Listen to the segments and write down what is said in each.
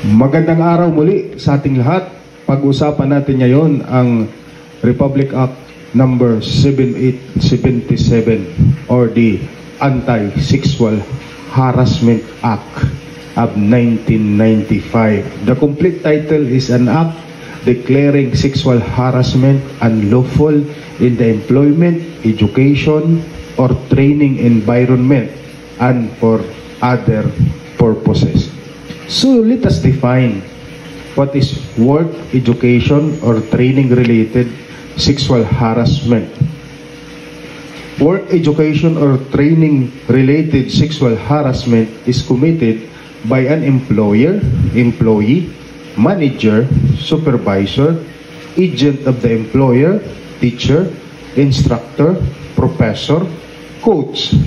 Magandang araw muli sa ating lahat. Pag-usapan natin ngayon ang Republic Act number 7877 or the Anti-Sexual Harassment Act of 1995. The complete title is an act declaring sexual harassment unlawful in the employment, education, or training environment and for other purposes. So let us define what is work, education, or training related sexual harassment. Work, education, or training related sexual harassment is committed by an employer, employee, manager, supervisor, agent of the employer, teacher, instructor, professor, coach,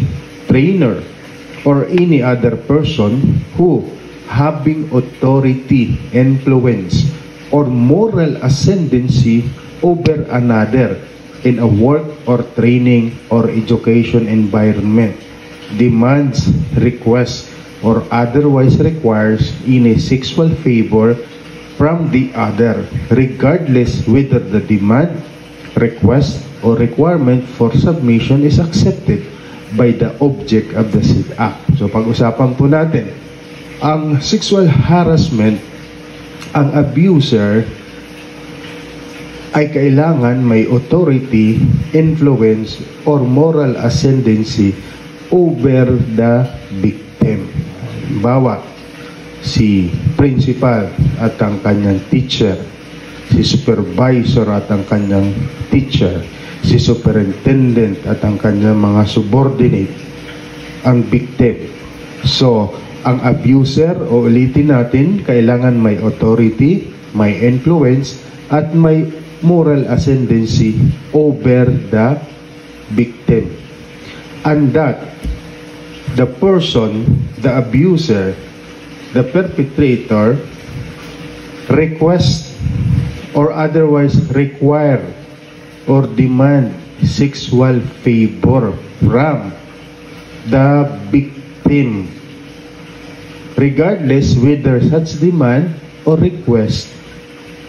trainer, or any other person who, having authority, influence, or moral ascendancy over another in a work or training or education environment, demands, requests, or otherwise requires any sexual favor from the other, regardless whether the demand, request, or requirement for submission is accepted by the object of the said act. So pag-usapan po natin ang sexual harassment. Ang abuser ay kailangan may authority, influence, or moral ascendancy over the victim. Bawa si principal at ang kanyang teacher, si supervisor at ang kanyang teacher, si superintendent at ang kanyang mga subordinate, ang victim. So ang abuser, o ulitin natin, kailangan may authority, may influence, at may moral ascendancy over the victim. And that the person, the abuser, the perpetrator, request or otherwise require or demand sexual favor from the victim, regardless whether such demand or request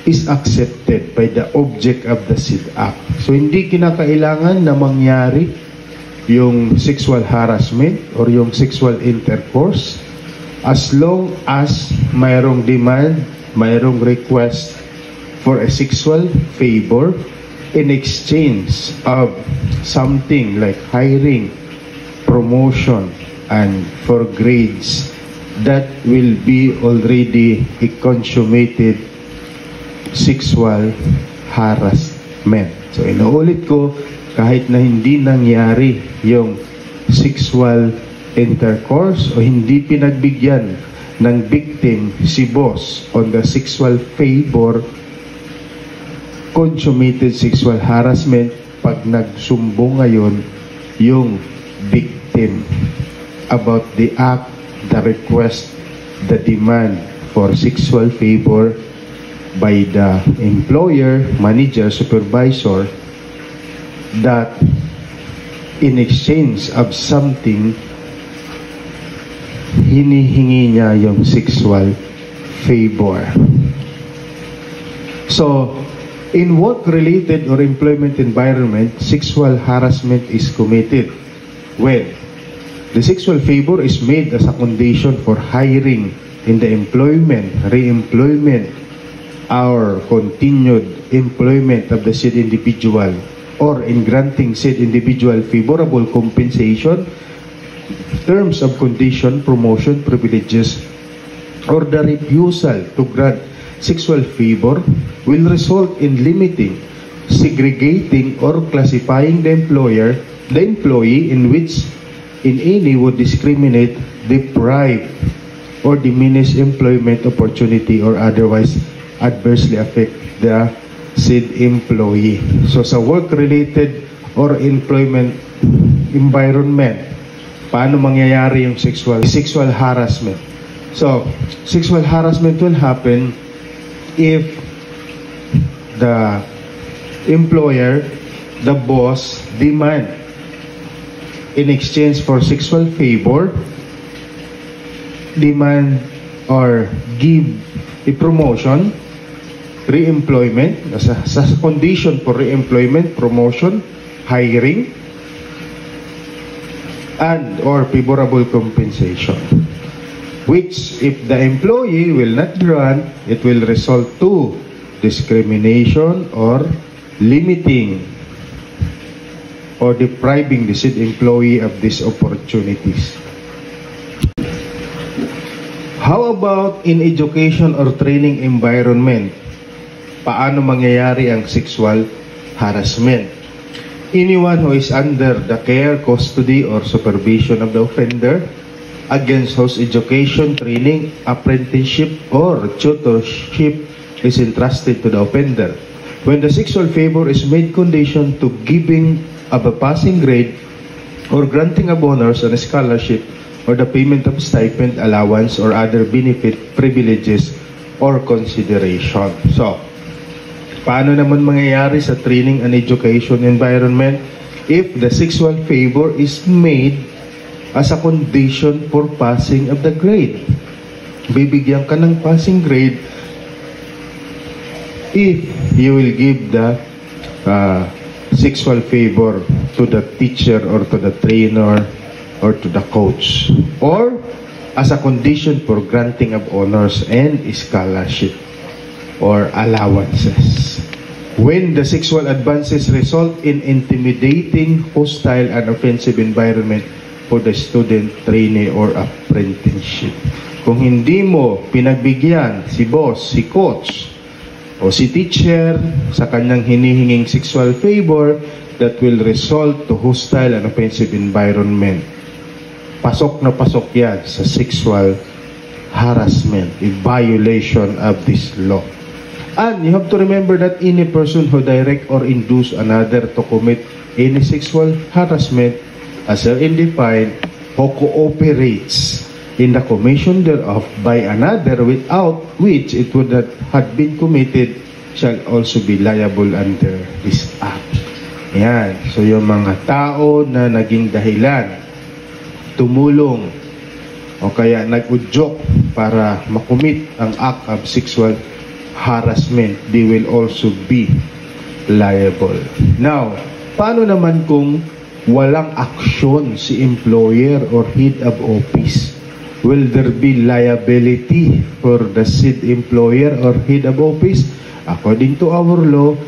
is accepted by the object of the said act. So hindi kinakailangan na mangyari yung sexual harassment or yung sexual intercourse as long as mayroong demand, mayroong request for a sexual favor in exchange of something like hiring, promotion, and for grades that will be already a consummated sexual harassment. So inuulit ko, kahit na hindi nangyari yung sexual intercourse o hindi pinagbigyan ng victim si boss on the sexual favor, consummated sexual harassment pag nagsumbong ngayon yung victim about the act, the request, the demand for sexual favor by the employer, manager, supervisor, that in exchange of something, hinihingi niya yung sexual favor. So, in work-related or employment environment, sexual harassment is committed when the sexual favor is made as a condition for hiring in the employment, re-employment, or continued employment of the said individual, or in granting said individual favorable compensation, terms of condition, promotion, privileges, or the refusal to grant sexual favor will result in limiting, segregating, or classifying the employee in which in any would discriminate, deprive, or diminish employment opportunity or otherwise adversely affect the said employee. So sa work-related or employment environment, paano mangyayari yung sexual harassment? So, sexual harassment will happen if the employer, the boss, demand in exchange for sexual favor, demand or give a promotion, re-employment, sa condition for re-employment, promotion, hiring, and or favorable compensation, which if the employee will not grant, it will result to discrimination or limiting or depriving the said employee of these opportunities. How about in education or training environment? Paano mangyayari ang sexual harassment? Anyone who is under the care, custody, or supervision of the offender, against whose education, training, apprenticeship, or tutorship is entrusted to the offender. When the sexual favor is made condition to giving of a passing grade or granting of honors and a scholarship or the payment of stipend, allowance, or other benefit, privileges, or consideration. So, paano naman mangyayari sa training and education environment if the sexual favor is made as a condition for passing of the grade? Bibigyan ka ng passing grade if you will give the sexual favor to the teacher or to the trainer or to the coach, or as a condition for granting of honors and scholarship or allowances. When the sexual advances result in intimidating, hostile, and offensive environment for the student, trainee, or apprenticeship. Kung hindi mo pinagbigyan si boss, si coach, o si teacher sa kanyang hinihinging sexual favor, that will result to hostile and offensive environment. Pasok na pasok yan sa sexual harassment, a violation of this law. And you have to remember that any person who direct or induce another to commit any sexual harassment as defined, who cooperates in the commission thereof by another without which it would not have been committed shall also be liable under this act. Yan. So yung mga tao na naging dahilan, tumulong o kaya nag-udyok para makumit ang act of sexual harassment, they will also be liable. Now, paano naman kung walang aksyon si employer or head of office? Will there be liability for the said employer or head of office? According to our law,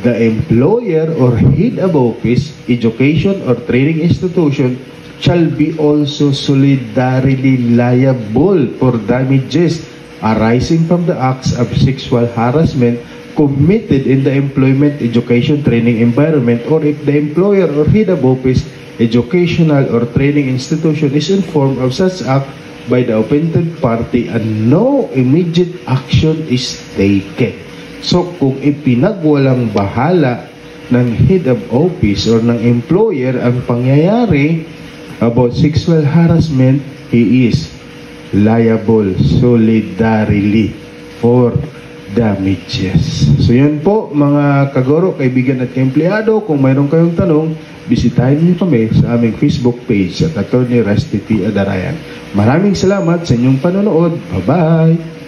the employer or head of office, education or training institution shall be also solidarily liable for damages arising from the acts of sexual harassment committed in the employment, education, training environment, or if the employer or head of office, educational or training institution is informed of such act by the offended party and no immediate action is taken. So, kung ipinagwalang bahala ng head of office or ng employer ang pangyayari about sexual harassment, he is liable solidarily for damages. So yan po mga kaguro, kaibigan at kaempleyado, kung mayroon kayong tanong, bisitahin niyo kami sa aming Facebook page at Attorney Rusty T. Adarayan. Maraming salamat sa inyong panonood. Bye-bye!